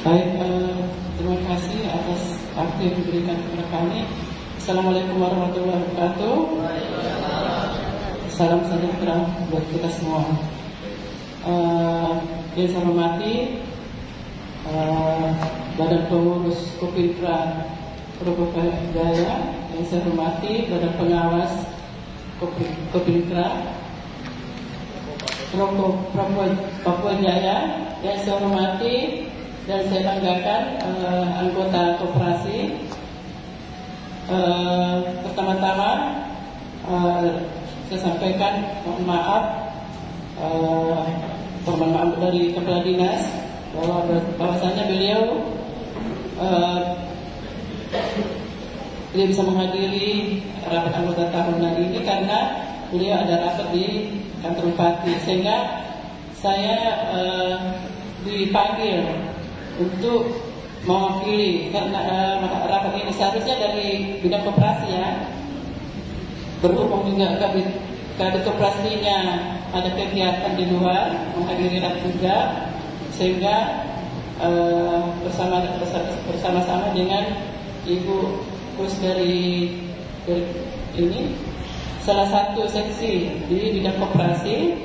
Baik, terima kasih atas waktu yang diberikan kepada kami. Assalamualaikum warahmatullahi wabarakatuh. Salam sejahtera buat kita semua. Yang saya hormati Badan Pengurus Kopintra Probolinggo Jaya, yang saya hormati Badan Pengawas Kopintra Papua Jaya, yang saya hormati dan saya banggakan anggota koperasi. Pertama-tama saya sampaikan mohon maaf dari Kepala Dinas bahwasanya beliau tidak bisa menghadiri rapat anggota tahunan ini karena beliau ada rapat di kantor bupati, sehingga saya dipanggil untuk mewakili karena rapat ini seharusnya dari bidang koperasi ya, berhubung juga kadit koperasinya ada kegiatan di luar menghadiri rapat juga, sehingga bersama-sama dengan Ibu Kus dari ini salah satu seksi di bidang koperasi.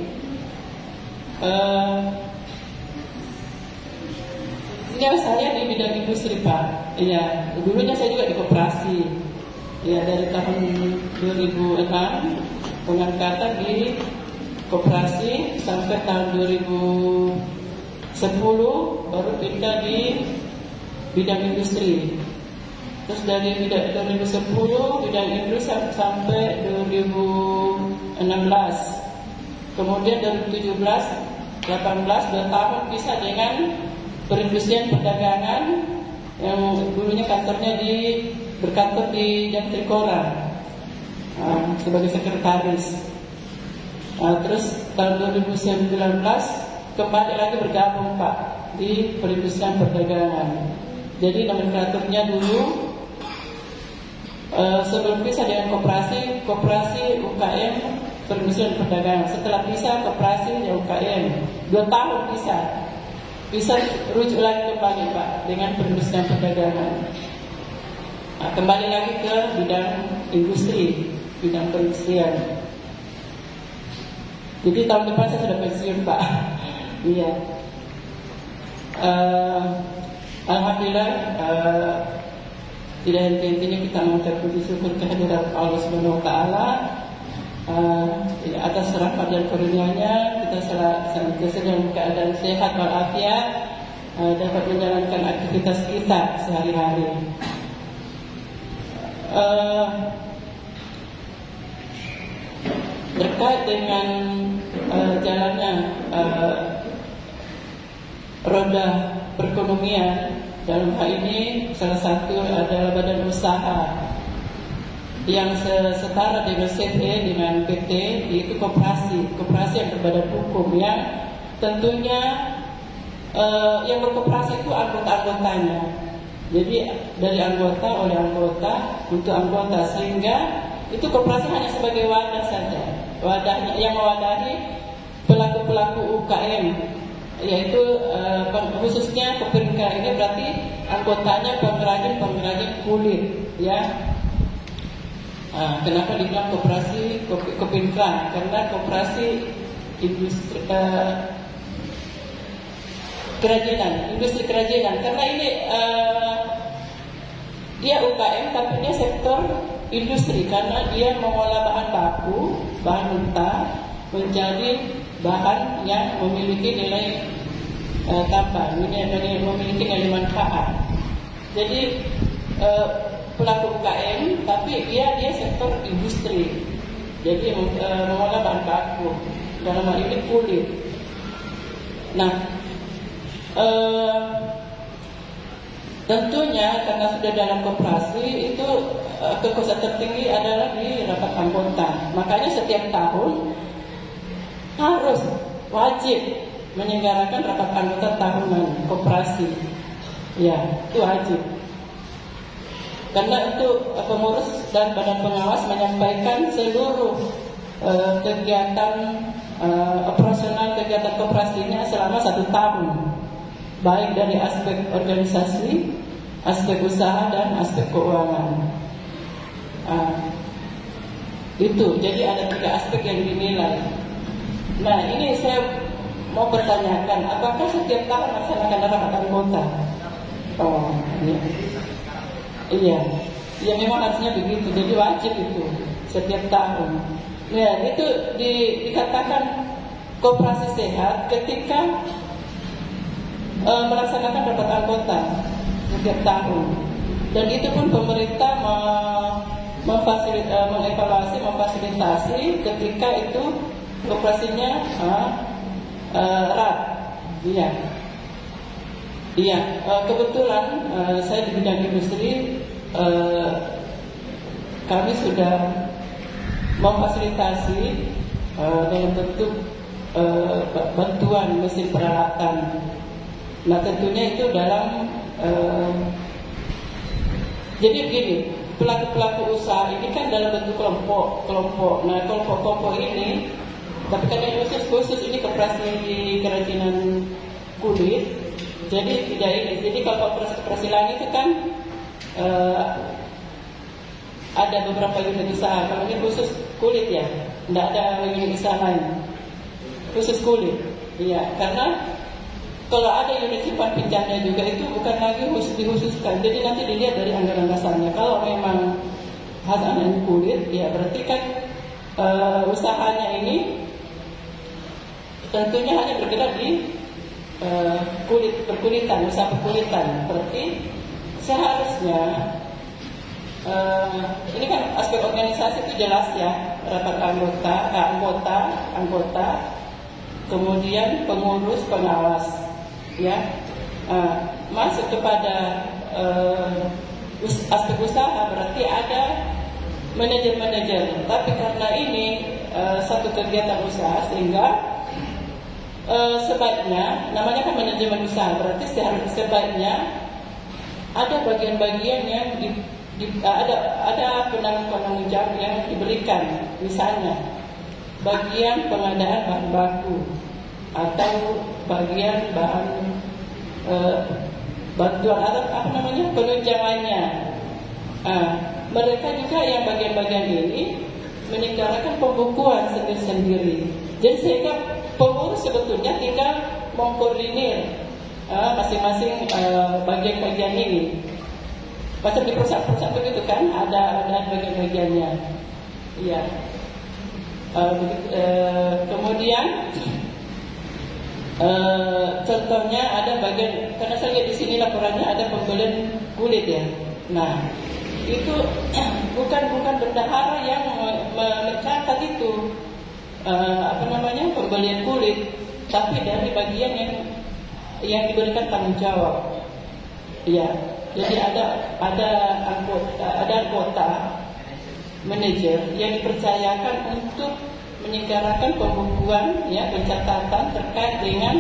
Ya, saya di bidang industri Pak. Ya, dulunya saya juga di koperasi. Ya, dari tahun 2006 pengangkatan di koperasi sampai tahun 2010 baru pindah di bidang industri. Terus dari bidang 2010 bidang industri sampai 2016. Kemudian dari 2017, 18 2 tahun bisa dengan perindustrian perdagangan yang dulunya kantornya berkantor di Jantrikora sebagai sekretaris. Terus tahun 2019 kembali lagi bergabung Pak di perindustrian perdagangan. Jadi nomenklaturnya dulu sebelum bisa dengan koperasi UKM perindustrian perdagangan. Setelah bisa koperasi UKM 2 tahun bisa rujuk lagi kembali Pak dengan perindustrian perdagangan. Kembali lagi ke bidang industri, bidang perindustrian. Jadi tahun depan saya sudah pensiun Pak. Iya. Alhamdulillah, tidak henti-hentinya kita mengucap puji syukur kehadirat Allah Subhanahu Wa Taala atas rahmat dan karunia-Nya. Kita senantiasa dalam keadaan sehat walafiat, dapat menjalankan aktivitas kita sehari-hari. Terkait dengan jalannya roda perekonomian, dalam hal ini salah satu adalah badan usaha yang setara dengan CE dengan PT, yaitu koperasi yang berbadan hukum, yang tentunya yang berkoperasi itu anggota-anggotanya. Jadi dari anggota oleh anggota untuk anggota, sehingga itu koperasi hanya sebagai wadah saja, wadahnya yang mewadahi pelaku-pelaku UKM, yaitu khususnya Kopintra ini berarti anggotanya pengrajin kulit ya. Kenapa dibilang koperasi Kopintra? Karena koperasi industri kerajinan. Karena ini dia UKM tapi dia sektor industri, karena dia mengolah bahan baku, bahan mentah menjadi bahan yang memiliki nilai tambah, memiliki nilai manfaat. Jadi pelaku UKM tapi dia sektor industri, jadi mengolah bahan baku, dalam hal ini kulit. Nah, tentunya karena sudah dalam koperasi itu kekuasaan tertinggi adalah di rapat anggota. Makanya setiap tahun harus wajib menyelenggarakan rapat anggota tahunan koperasi. Ya, itu wajib. Karena itu pengurus dan badan pengawas menyampaikan seluruh kegiatan operasional kegiatan koperasinya selama 1 tahun. baik dari aspek organisasi, aspek usaha, dan aspek keuangan. Itu, jadi ada 3 aspek yang dinilai. Nah, ini saya mau bertanyakan, apakah setiap tahun melaksanakan rapat anggota? Oh, iya. Iya, ya memang harusnya begitu, jadi wajib itu setiap tahun. Nah, itu dikatakan koperasi sehat ketika melaksanakan rapat anggota setiap tahun. Dan itu pun pemerintah mengevaluasi, memfasilitasi ketika itu koperasinya erat. Iya. Iya, kebetulan saya di bidang industri, kami sudah memfasilitasi dalam bentuk bantuan mesin peralatan. Nah, tentunya itu dalam jadi begini, pelaku-pelaku usaha ini kan dalam bentuk kelompok. Nah, kelompok ini, tapi karena khusus ini koperasi kerajinan kulit, jadi tidak ini. Jadi kalau koperasi lain itu kan ada beberapa unit usaha. Kalau ini khusus kulit ya, tidak ada unit usaha lain. Khusus kulit, iya. Karena kalau ada unit simpan pinjamnya juga itu bukan lagi dikhususkan. Jadi nanti dilihat dari anggaran dasarnya. Kalau memang hasilnya kulit, ya berarti kan usahanya ini tentunya hanya bergerak di perkulitan, usaha perkulitan. Berarti seharusnya ini kan aspek organisasi itu jelas ya, rapat anggota, kemudian pengurus, pengawas, ya, masuk kepada aspek usaha berarti ada manajer. Tapi karena ini satu kegiatan usaha sehingga sebaiknya, namanya kan manajemen usaha, berarti sebaiknya ada bagian-bagian yang ada penanggung jawab yang diberikan, misalnya bagian pengadaan bahan baku atau bagian bahan bantuan atau penunjangannya. Mereka juga yang bagian-bagian ini menyelenggarakan pembukuan sendiri-sendiri. Jadi sehingga pengurus sebetulnya tinggal mengkoordinir masing-masing bagian-bagian ini. Macam di perusahaan-perusahaan begitu kan, ada bagian-bagiannya. Iya. Kemudian contohnya ada bagian, karena saya lihat di sini laporannya ada pembelian kulit ya. Nah, itu bukan bendahara yang mencatat itu pembelian kulit, tapi dari bagian yang diberikan tanggung jawab. Iya. Jadi ada anggota manajer yang dipercayakan untuk menyelenggarakan pembukuan, ya, pencatatan terkait dengan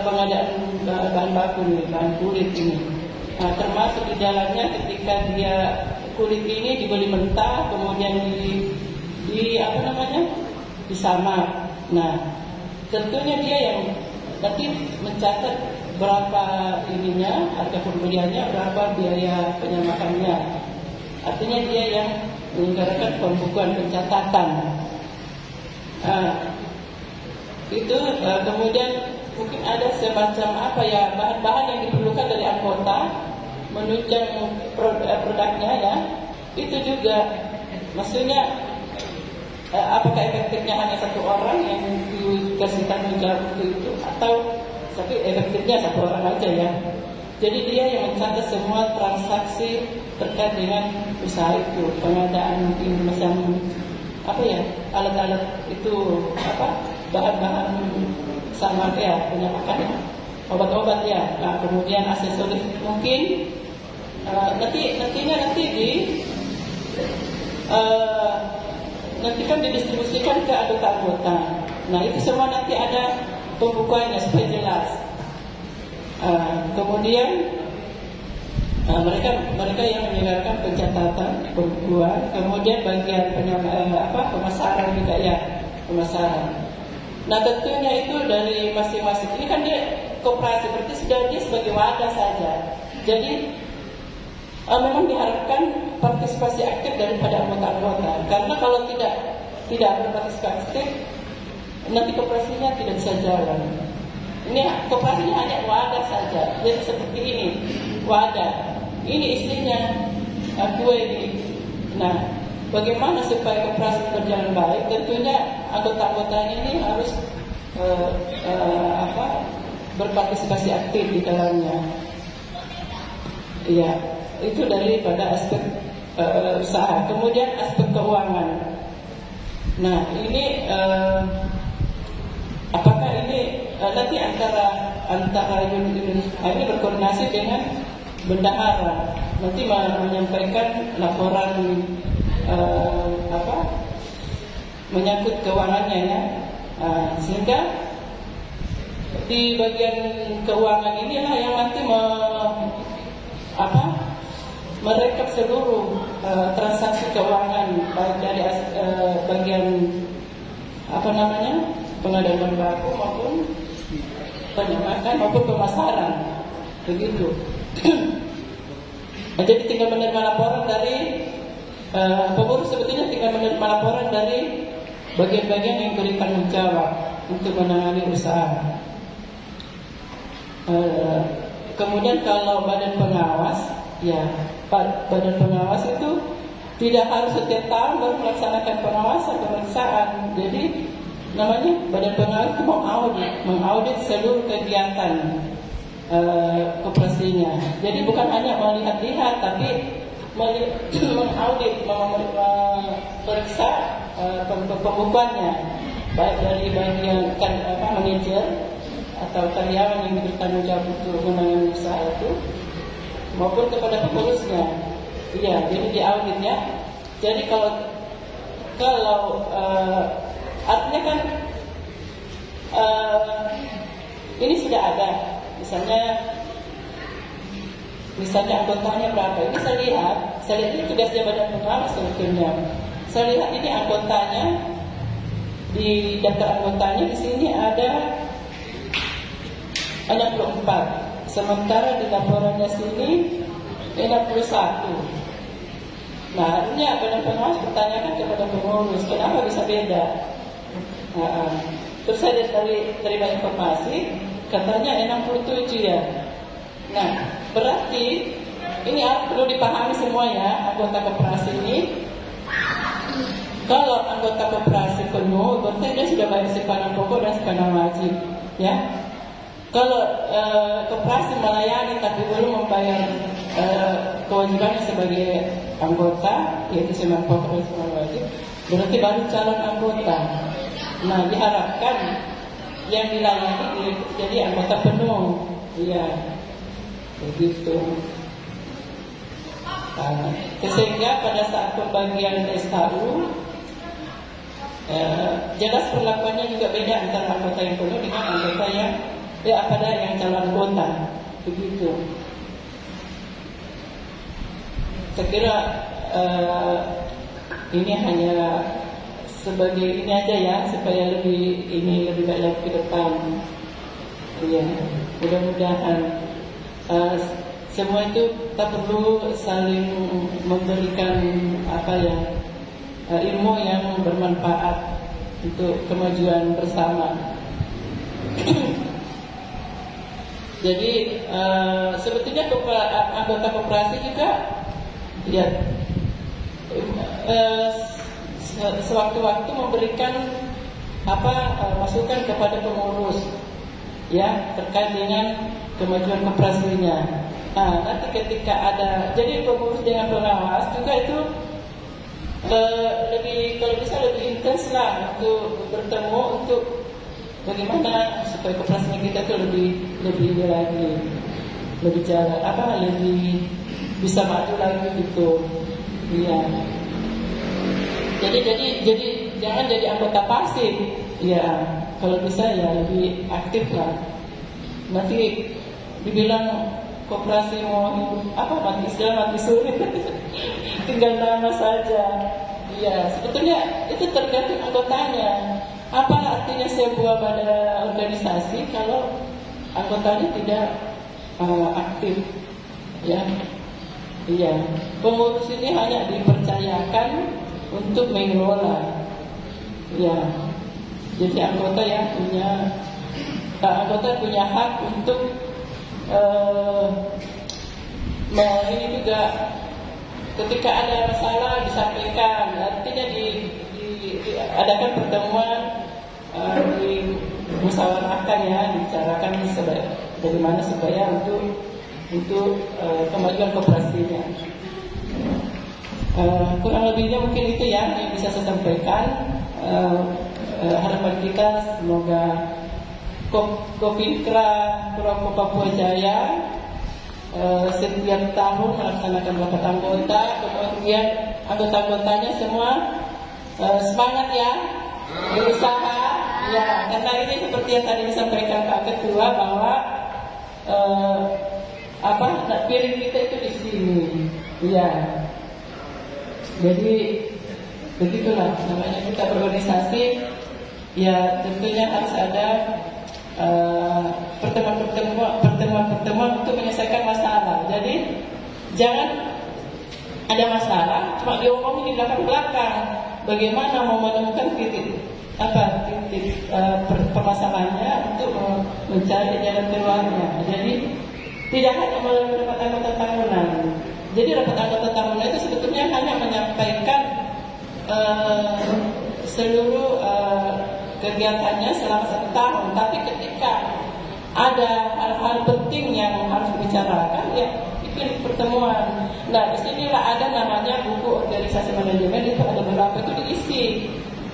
pengadaan bahan baku nih, bahan kulit ini. Nah, termasuk di dalamnya ketika dia kulit ini dibeli mentah, kemudian disamak. Nah, tentunya dia yang nanti mencatat berapa ininya, harga pembeliannya, berapa biaya penyamakannya. Artinya dia yang menyelenggarakan pembukuan pencatatan. Kemudian mungkin ada semacam bahan-bahan yang diperlukan dari anggota menunjang produknya ya. Itu juga maksudnya apakah efektifnya hanya satu orang yang dikasih tanggung jawab itu, atau tapi efektifnya satu orang aja ya. Jadi dia yang mencatat semua transaksi terkait dengan usaha itu, pengadaan mungkin macam alat-alat itu, bahan-bahan sama ya, penyamakan ya, obat-obat ya. Nah, kemudian aksesoris mungkin nanti kan didistribusikan ke anggota-anggota. Nah, itu semua nanti ada pembukuannya supaya jelas. Kemudian mereka yang menyelenggarakan pencatatan pembukuan, kemudian bagian pemasaran juga ya, pemasaran. Nah tentunya itu dari masing-masing. Ini kan dia koperasi, berarti sudah dia sebagai wadah saja. Jadi memang diharapkan partisipasi aktif daripada anggota-anggota. Karena kalau tidak berpartisipasi aktif, nanti koperasinya tidak bisa jalan. Ini koperasinya hanya wadah saja. Jadi seperti ini, wadah. Ini isinya kue ini. Nah, bagaimana supaya koperasi berjalan baik? Tentunya anggota-anggotanya ini harus berpartisipasi aktif di dalamnya. Iya, itu daripada aspek usaha. Kemudian aspek keuangan. Nah, ini apakah ini nanti antara unit ini berkoordinasi dengan bendahara, nanti menyampaikan laporan menyangkut keuangannya ya, sehingga di bagian keuangan inilah yang nanti merekap seluruh transaksi keuangan, baik dari bagian pengadaan bahan baku maupun penyamakan maupun pemasaran, begitu. Jadi tinggal menerima laporan dari pengurus, sebetulnya tinggal menerima laporan dari bagian-bagian yang beri tanggung jawab untuk menangani usaha. Kemudian kalau badan pengawas, ya badan pengawas itu tidak harus setiap tahun baru melaksanakan pengawasan pemeriksaan. Jadi namanya badan pengawas itu mengaudit seluruh kegiatan koperasinya. Jadi bukan hanya melihat-lihat, tapi mengaudit, memeriksa pembukuannya, baik dari bagian manajer atau karyawan yang bertanggung jawab untuk menangani usaha itu, maupun kepada pengurusnya. Iya, jadi diauditnya. Jadi kalau artinya kan ini sudah ada, misalnya anggotanya berapa. Ini saya lihat ini tugasnya badan pengawas sebetulnya. Saya lihat ini anggotanya, di daftar anggotanya di sini ada 64, sementara di laporannya sini 61. Nah, artinya badan pengawas bertanyakan kepada pengurus, kenapa bisa beda? Terus saya terima informasi, katanya 67 ya. Nah, berarti ini perlu dipahami semua ya, anggota koperasi ini. Kalau anggota koperasi penuh, berarti dia sudah bayar simpanan pokok dan simpanan wajib, ya. Kalau koperasi melayani tapi belum membayar kewajibannya sebagai anggota, yaitu simpanan pokok dan simpanan wajib, berarti baru calon anggota. Nah, diharapkan yang dilayani jadi anggota penuh, ya, begitu. Sehingga pada saat pembagian SHU, jelas perlakuannya juga beda antara anggota yang penuh dengan anggota yang yang calon anggota, begitu. Saya kira ini hanya sebagai ini aja ya, supaya lebih baik lagi ke depan. Ya, mudah-mudahan semua itu kita perlu saling memberikan ilmu yang bermanfaat untuk kemajuan bersama. Jadi sebetulnya anggota koperasi juga ya sewaktu-waktu memberikan masukan kepada pengurus ya terkait dengan kemajuan koperasinya. Nah, nanti ketika ada, jadi pengurus dengan pengawas juga itu kalau bisa lebih intens lah untuk bertemu, untuk bagaimana supaya koperasinya kita itu lebih lagi, lebih jalan lebih bisa maju lagi gitu. Iya. Jadi jangan jadi anggota pasif. Ya, kalau bisa ya lebih aktif lah. Nanti dibilang koperasi mau mati siang mati sore, tinggal nama saja. Iya, sebetulnya itu tergantung anggotanya. Apa artinya sebuah badan organisasi kalau anggotanya tidak aktif? Ya, iya. Pengurus ini hanya dipercayakan untuk mengelola. Ya, jadi anggota punya hak untuk ini juga ketika ada masalah disampaikan, artinya diadakan pertemuan, dimusyawarahkan ya, dibicarakan bagaimana supaya untuk kemajuan koperasinya. Kurang lebihnya mungkin itu ya yang bisa saya sampaikan. Harapan kita semoga Kopintra Proko Papua Jaya setiap tahun melaksanakan rapat anggota, kemudian anggota-anggotanya semua semangat ya, berusaha ya, karena ini seperti yang tadi disampaikan Pak Ketua bahwa piring kita itu di sini, ya. Jadi begitulah namanya kita berorganisasi, ya tentunya harus ada pertemuan untuk menyelesaikan masalah. Jadi jangan ada masalah cuma diomongin di belakang. Bagaimana mau menemukan titik permasalahannya untuk mencari jalan keluarnya. Jadi tidak hanya melalui rapat anggota tahunan. Jadi rapat anggota tahunan itu sebetulnya hanya menyampaikan seluruh kegiatannya selama 1 tahun. Tapi ketika ada hal-hal penting yang harus dibicarakan, ya itu pertemuan. Nah, disinilah ada namanya buku organisasi manajemen, itu ada beberapa itu diisi.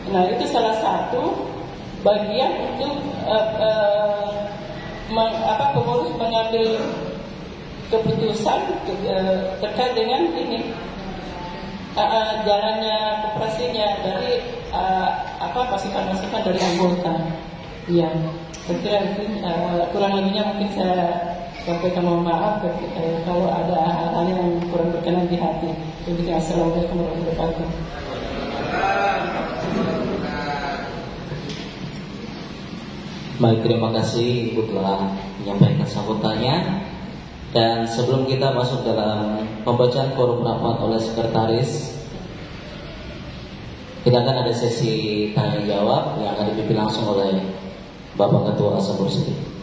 Nah, itu salah satu bagian untuk pengurus mengambil keputusan terkait dengan ini jalannya koperasinya dari masukan-masukan dari anggota. Iya, saya kira itu kurang lebihnya mungkin saya sampaikan, mohon maaf kalau ada hal-hal yang kurang berkenan di hati. Jadi assalamualaikum warahmatullahi wabarakatuh. Baik, terima kasih Ibu telah menyampaikan sambutannya. Dan sebelum kita masuk dalam pembacaan quorum rapat oleh sekretaris, kita akan ada sesi tanya jawab yang akan dipimpin langsung oleh Bapak Ketua Asabur sendiri.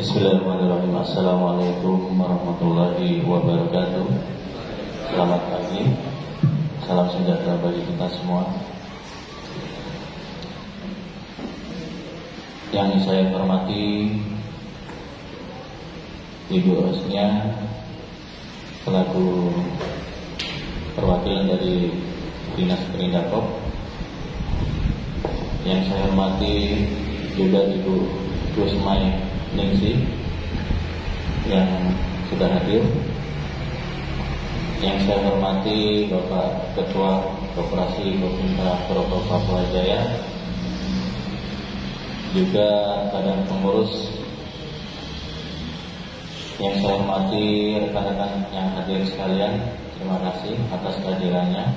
Bismillahirrahmanirrahim. Assalamualaikum warahmatullahi wabarakatuh. Selamat pagi. Salam sejahtera bagi kita semua. Yang saya hormati Ibu Rosnia selaku perwakilan dari Dinas Perindakop. Yang saya hormati juga Ibu Gusmai Ningsi yang sudah hadir. Yang saya hormati Bapak Ketua Koperasi Kopintra Proko Papua Jaya, juga badan pengurus. Yang saya hormati rekan-rekan yang hadir sekalian, terima kasih atas kehadirannya.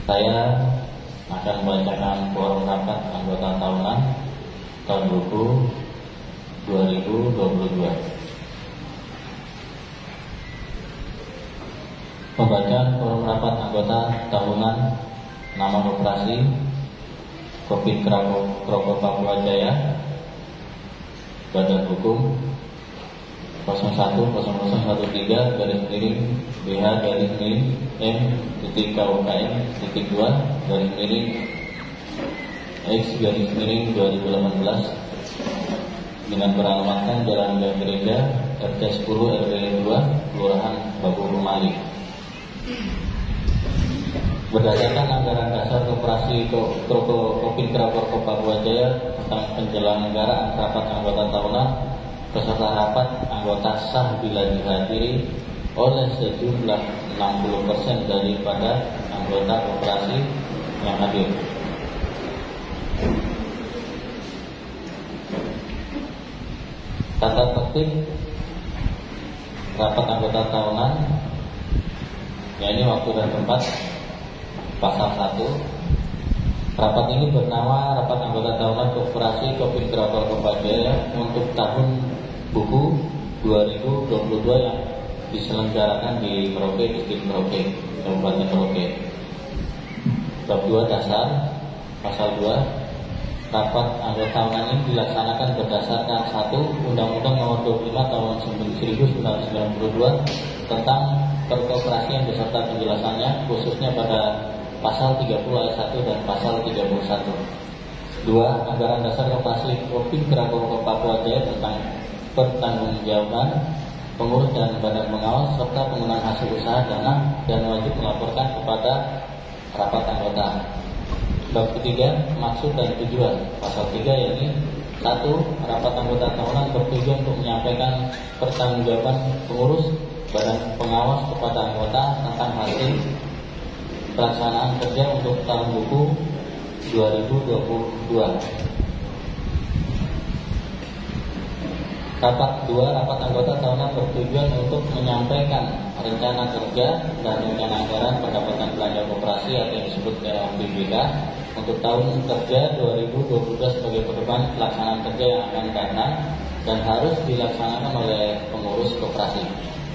Saya akan membacakan quorum rapat anggota tahunan tahun buku 2022. Pembacaan quorum rapat anggota tahunan nama koperasi Kopintra Proko Papua Jaya, badan hukum 010013 garis miring BH garis miring M.KUKM.2 garis miring X garis miring 2018 dengan beralamatkan Jalan Gang Gereja RT 10 RW 2 Kelurahan Babu Rumali. Berdasarkan anggaran dasar Koperasi Kopintra Proko Papua Jaya tentang penyelenggaraan rapat anggota tahunan, peserta rapat anggota sah bila dihadiri oleh sejumlah 60% daripada anggota koperasi yang hadir. Tata tertib tertib rapat anggota tahunan, ya ini waktu dan tempat pasal 1. Rapat ini bernama Rapat Anggota Tahunan Koperasi Kopi Kraton Kopajaya untuk tahun buku 2022 yang diselenggarakan di Merauke, Distrik Merauke, Kabupaten Merauke. Bab 2 dasar, pasal 2. Rapat anggota tahunan ini dilaksanakan berdasarkan 1. Undang-Undang Nomor 25 Tahun 1992 tentang perkoperasian beserta penjelasannya, khususnya pada pasal 30 ayat 1 dan pasal 31. 2. Anggaran dasar koperasi Kopi Kraton Papua Jaya tentang pertanggungjawaban pengurus dan badan pengawas serta penggunaan hasil usaha dana dan wajib melaporkan kepada rapat anggota. Bab ketiga, maksud dan tujuan. Pasal 3 yakni 1. Rapat anggota tahunan bertujuan untuk menyampaikan pertanggungjawaban pengurus badan pengawas kepada anggota tentang hasil pelaksanaan kerja untuk tahun buku 2022. Rapat 2. Rapat anggota tahunan bertujuan untuk menyampaikan rencana kerja dan rencana anggaran pendapatan belanja koperasi atau yang disebut BBK untuk tahun kerja 2022 sebagai pedoman pelaksanaan kerja yang akan datang dan harus dilaksanakan oleh pengurus koperasi.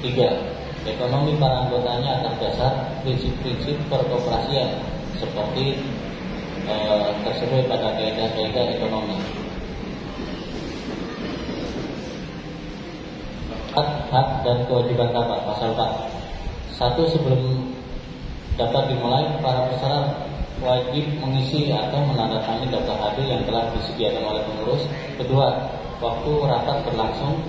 3. Ekonomi para anggotanya atas dasar prinsip-prinsip perkoperasian seperti tersebut pada kaidah-kaidah ekonomi. Hak dan kewajiban rapat. Pasal 4. 1. Sebelum dapat dimulai, para peserta wajib mengisi atau menandatangani daftar hadir yang telah disediakan oleh pengurus. 2. Waktu rapat berlangsung,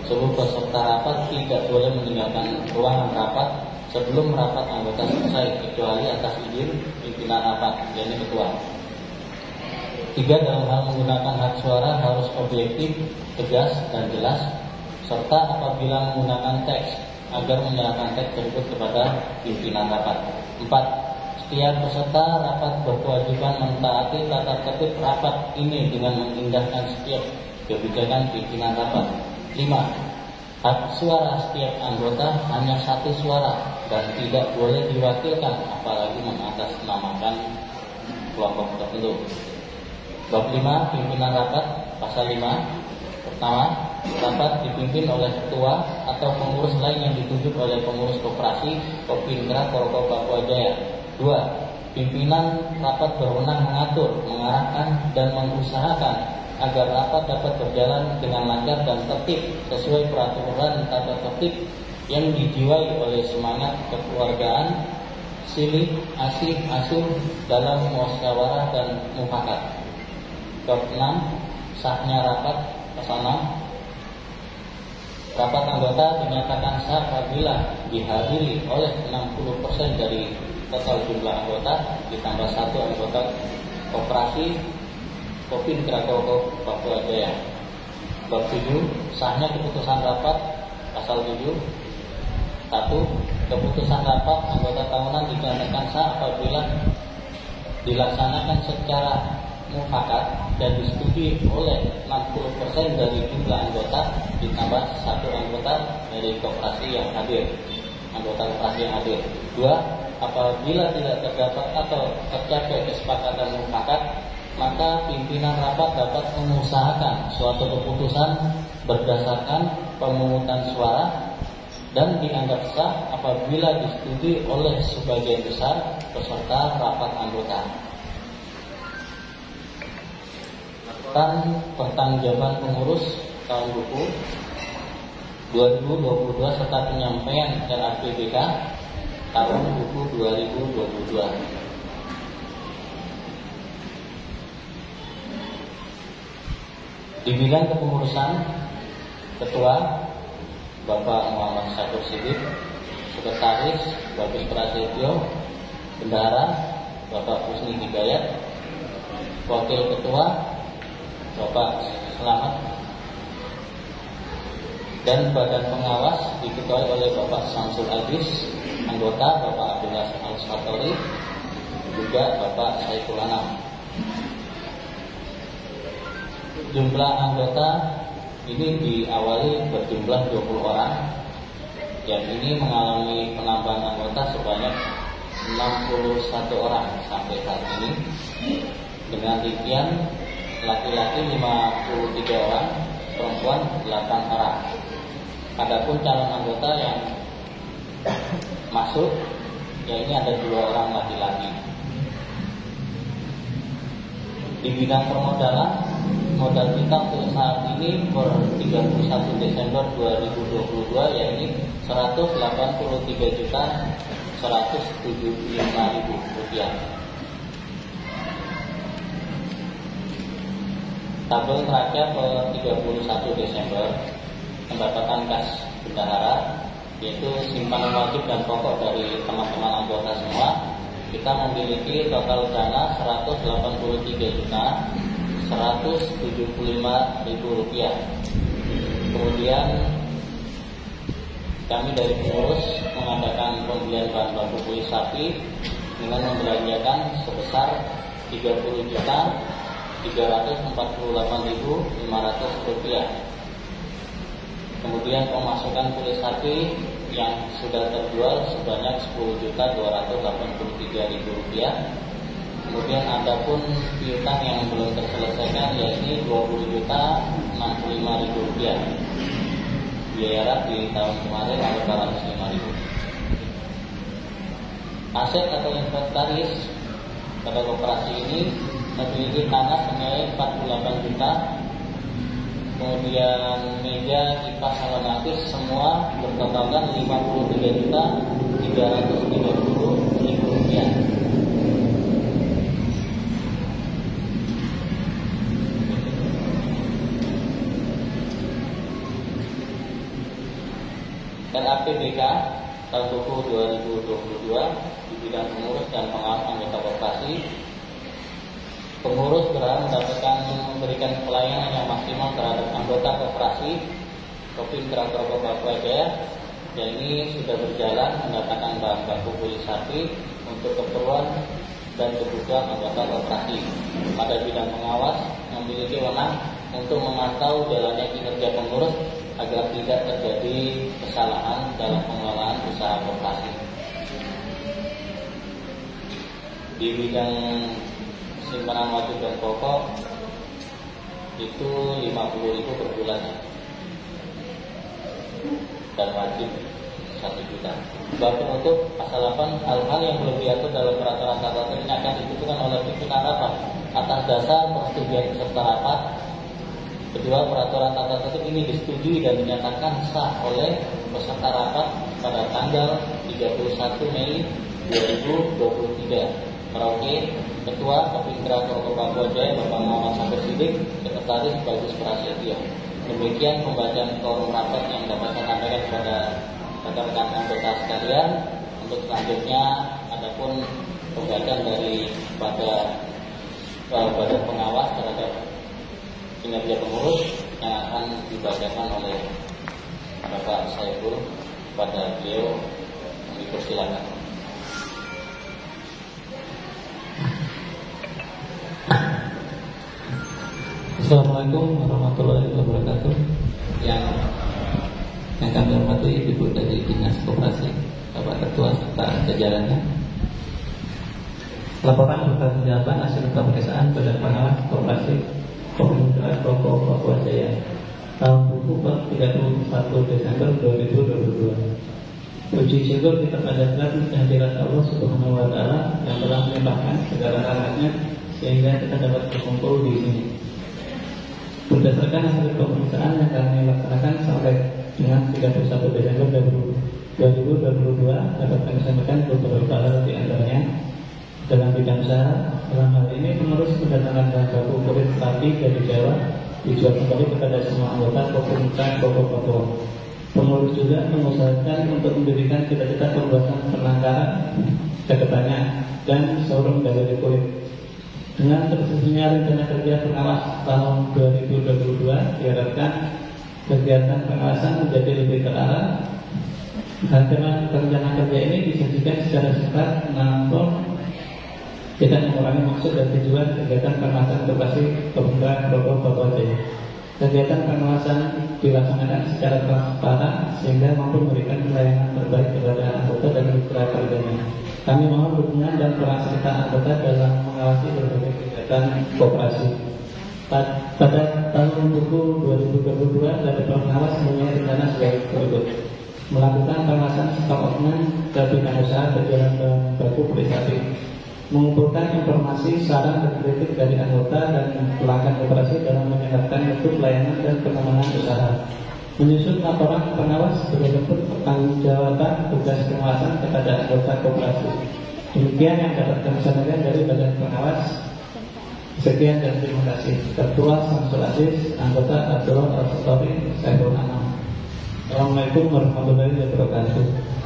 seluruh peserta rapat tidak boleh meninggalkan ruangan rapat sebelum rapat anggota selesai kecuali atas izin pimpinan rapat, yaitu ketua. 3. Dalam hal menggunakan hak suara harus objektif, tegas dan jelas, serta apabila menggunakan teks agar menyerahkan teks tersebut kepada pimpinan rapat. 4. Setiap peserta rapat berkewajiban mentaati tata tertib rapat ini dengan mengindahkan setiap kebijakan pimpinan rapat. 5. Hak suara setiap anggota hanya 1 suara dan tidak boleh diwakilkan apalagi mengatasnamakan kelompok tertentu. Bab 5. Pimpinan rapat. Pasal 5. Pertama, rapat dipimpin oleh ketua atau pengurus lain yang ditunjuk oleh pengurus koperasi Kopindra Korko Papua Jaya. 2. Pimpinan rapat berwenang mengatur, mengarahkan dan mengusahakan agar rapat dapat berjalan dengan lancar dan tertib sesuai peraturan tata tertib yang dijiwai oleh semangat kekeluargaan, silih asih asuh dalam musyawarah dan mufakat. Bab 6. Sahnya rapat. Pasal 6. Rapat anggota dinyatakan sah apabila dihadiri oleh 60% dari total jumlah anggota ditambah 1 anggota koperasi Kopi Kraton Papua Jaya. Bab 7. Sahnya keputusan rapat. Pasal 7. 1. Keputusan rapat anggota tahunan dinyatakan sah apabila dilaksanakan secara mufakat dan disetujui oleh 60% dari jumlah anggota ditambah 1 anggota dari koperasi yang hadir. Anggota koperasi yang hadir. 2. Apabila tidak terdapat atau tercapai kesepakatan mufakat, maka pimpinan rapat dapat mengusahakan suatu keputusan berdasarkan pemungutan suara dan dianggap sah apabila disetujui oleh sebagian besar peserta rapat anggota. Laporan pertanggungjawaban pengurus tahun buku 2022 serta penyampaian RAPBK tahun buku 2022. Di bidang kepengurusan, Ketua Bapak Muhammad Syakur Siddiq, Sekretaris Bagus Prasetyo, Bendahara Bapak Husni Hidayat, Wakil Ketua Bapak Selamat, dan Badan Pengawas diketuai oleh Bapak Samsul Aziz, anggota Bapak Abdullah Al-Satori, juga Bapak Saiful Anam. Jumlah anggota ini diawali berjumlah 20 orang, yang ini mengalami penambahan anggota sebanyak 61 orang sampai saat ini. Dengan rincian laki-laki 53 orang, perempuan 8 orang. Adapun calon anggota yang masuk, ya ini ada 2 orang laki-laki. Di bidang permodalan, modal kita untuk saat ini per 31 Desember 2022 yakni Rp183.175.000. Tabel neraca per 31 Desember pendapatan kas bendahara, yaitu simpanan wajib dan pokok dari teman-teman anggota semua, kita memiliki total dana Rp183.175.000. Kemudian kami dari pengurus mengadakan pembelian bahan baku kulit sapi dengan membelanjakan sebesar Rp30.348.500. Kemudian pemasukan kulit sapi yang sudah terjual sebanyak Rp10.283.000. Kemudian ada pun piutang yang belum terselesaikan yakni Rp20.065.000. Biaya rak di tahun kemarin ada Rp405.000. Aset atau inventaris pada koperasi ini memiliki tanah senilai 48 juta. Kemudian meja, kipas, salon aktif semua bertotalkan Rp53.330.000. RAPBK tahun buku 2022 di bidang pengurus dan pengawas anggota koperasi. Pengurus berhak memberikan pelayanan yang maksimal terhadap anggota koperasi Kopi Kraton Papua Jaya, dan ini sudah berjalan mendatangkan bahan baku kulit sapi untuk keperluan dan kebutuhan anggota koperasi. Pada bidang pengawas memiliki wewenang untuk memantau jalannya kinerja pengurus agar tidak terjadi kesalahan dalam pengelolaan usaha koperasi. Di bidang simpanan wajib dan pokok itu Rp50.000 per bulan dan wajib Rp1 juta. Bab penutup pasal 8, hal-hal yang belum diatur dalam peraturan tata tertib ini akan ditentukan oleh pimpinan rapat atas dasar persetujuan peserta rapat. Kedua, peraturan tata tertib ini disetujui dan dinyatakan sah oleh peserta rapat pada tanggal 31 Mei 2023. Merauke, Ketua Kopi Kraton Papua Jaya Bapak Muhammad Sabir Sidik, Sekretaris Bagus Prasetyo. Demikian pembacaan forum rapat yang dapat saya sampaikan kepada rekan-rekan anggota sekalian. Untuk selanjutnya, adapun pembacaan dari badan pengawas terhadap kinerja pengurus yang akan dibacakan oleh Bapak Saiful pada beliau, dipersilakan. Assalamualaikum warahmatullahi wabarakatuh. Yang kami hormati Ibu dari Dinas Koperasi, Bapak Ketua serta jajarannya. Laporan pertanggungjawaban hasil pemeriksaan Badan Pengawas Koperasi Kopi Kraton Papua Jaya tahun buku per 31 Desember 2022. Puji syukur kita panjatkan kehadirat Allah Subhanahu wa Ta'ala yang telah melimpahkan segala rahmatnya sehingga kita dapat berkumpul di sini. Berdasarkan hasil pemeriksaan yang kami laksanakan sampai dengan 31 Desember 2022, dapat kami sampaikan beberapa hal di antaranya. Dalam bidang usaha, dalam hal ini pengurus mendatangkan bahan baku kulit sapi dari Jawa dijual kembali kepada semua anggota Komunitas Pokok Papua. Pengurus juga mengusahakan untuk mendirikan cita-cita pembuatan penangkaran ke depannya dan showroom galeri kulit. Dengan tersusunnya rencana kerja pengawas tahun 2022, diharapkan kegiatan pengawasan menjadi lebih terarah. Rancangan rencana kerja ini disajikan secara singkat, namun tidak mengurangi maksud dan tujuan kegiatan pengawasan koperasi Kopi Kraton Papua Jaya. Kegiatan pengawasan dilaksanakan secara transparan sehingga mampu memberikan pelayanan terbaik kepada anggota dan mitra kerjanya. Kami mohon dukungan dan peran serta anggota dalam mengawasi berbagai kegiatan koperasi. Pada tahun buku 2022, dari pengawas mempunyai rencana sebagai berikut: melakukan pengawasan stok oknum ke bidang usaha berjalan baku prestasi, mengumpulkan informasi, saran dan kritik dari anggota dan pelanggan koperasi dalam meningkatkan mutu pelayanan dan pengembangan usaha, menyusun laporan pengawas sebagai bentuk pertanggungjawaban tugas pengawasan kepada anggota koperasi. Demikian yang dapat kami sampaikan dari Badan Pengawas. Sekian dan terima kasih. Ketua Samsul Aziz, anggota Abdullah Al-Satori, Saiful Anam. Assalamualaikum warahmatullahi wabarakatuh.